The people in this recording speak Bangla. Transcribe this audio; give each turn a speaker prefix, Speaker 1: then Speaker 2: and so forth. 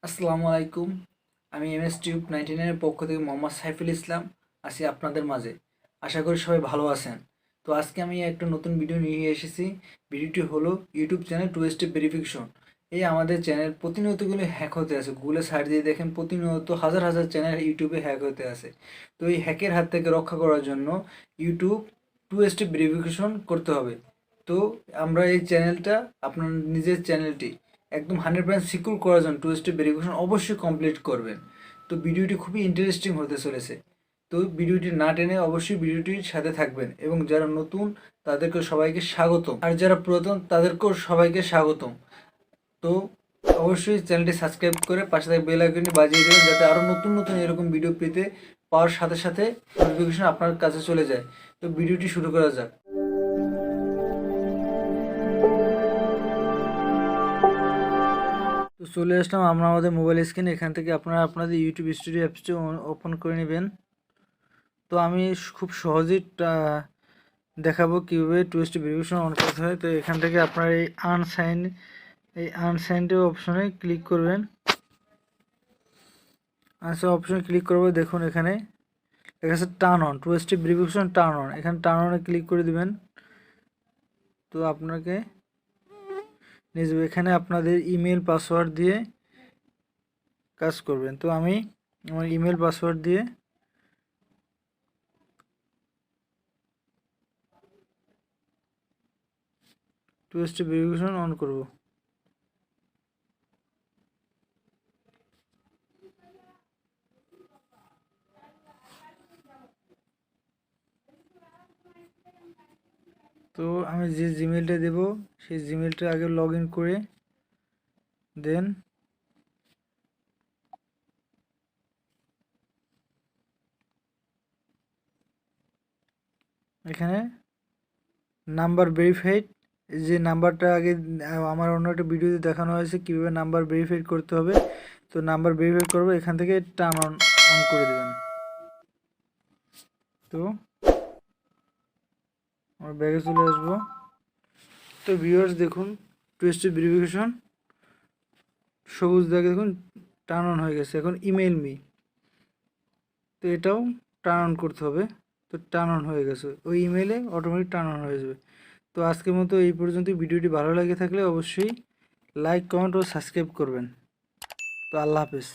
Speaker 1: আসসালামু আলাইকুম। আমি এমএস টিউব 99 এর পক্ষ থেকে মোহাম্মদ সাইফুল ইসলাম আছি আপনাদের মাঝে। আশা করি সবাই ভালো আছেন। তো আজকে আমি একটা নতুন ভিডিও নিয়ে এসেছি। ভিডিওটি হলো YouTube channel to step verification. এই আমাদের চ্যানেল প্রতিনিয়তগুলো হ্যাক হতে আছে। গুগলে সার্চ দিয়ে দেখেন প্রতিনিয়ত হাজার হাজার চ্যানেল ইউটিউবে হ্যাক হতে আছে। তো এই হ্যাকের হাত থেকে রক্ষা করার জন্য ইউটিউব টু স্টেপ ভেরিফিকেশন করতে হবে। তো আমরা এই চ্যানেলটা আপনার নিজের চ্যানেলটি একদম 100% সিকিউর করার জন্য টু স্টেপ ভেরিফিকেশন অবশ্যই কমপ্লিট করবেন। তো ভিডিওটি খুবই ইন্টারেস্টিং হতে চলেছে। তো ভিডিওটি না টেনে অবশ্যই ভিডিওটির সাথে থাকবেন এবং যারা নতুন তাদেরকে সবাইকে স্বাগতম, আর যারা পুরাতন তাদেরকেও সবাইকে স্বাগতম। তো অবশ্যই চ্যানেলটি সাবস্ক্রাইব করে পাশে থাকা বেল আইকনটি বাজিয়ে দেবেন যাতে আরও নতুন নতুন এরকম ভিডিও পেতে পাওয়ার সাথে সাথে নোটিফিকেশন আপনার কাছে চলে যায়। তো ভিডিওটি শুরু করা যাক। তো চলে আসলাম আমরা আমাদের মোবাইল স্ক্রিনে। এখান থেকে আপনারা আপনাদের ইউটিউব স্টুডিও অ্যাপসটি ওপেন করে নেবেন। তো আমি খুব সহজেই দেখাবো কীভাবে টু স্টেপ ভেরিফিকেশন অন করতে হয়। তো এখান থেকে আপনারা এই আনসাইন্ড অপশনে ক্লিক করবেন। আনসাইন অপশনে ক্লিক করবো, দেখুন এখানে লেখা আছে turn on, two step verification turn on. এখানে টার্ন অনে ক্লিক করে দিবেন। তো আপনাকে নিজে এখানে আপনাদের ইমেল পাসওয়ার্ড দিয়ে কাজ করবেন। তো আমি আমার ইমেল পাসওয়ার্ড দিয়ে টু স্টেপ ভেরিফিকেশন অন করব। তো আমি যে জিমেলটা দেব সেই জিমেলটা আগে লগ ইন করে দেন এখানে নাম্বার ভেরিফাইড, যে নাম্বারটা আগে আমার অন্য একটা ভিডিওতে দেখানো হয়েছে কীভাবে নাম্বার ভেরিফাইড করতে হবে। তো নাম্বার ভেরিফাই করবো, এখান থেকে টার্ন অন অন করে দেবেন। তো আমার ব্যাগে চলে আসবো। তো ভিউয়ার্স দেখুন টু স্টেপ ভেরিফিকেশন সবুজ দাগে দেখুন টার্ন অন হয়ে গেছে। এখন ইমেল মি, তো এটাও টার্ন অন করতে হবে। তো টার্ন অন হয়ে গেছে, ওই ইমেলে অটোমেটিক টার্ন অন হয়ে যাবে। তো আজকের মতো এই পর্যন্ত। ভিডিওটি ভালো লাগে থাকলে অবশ্যই লাইক, কমেন্ট ও সাবস্ক্রাইব করবেন। তো আল্লাহ হাফেজ।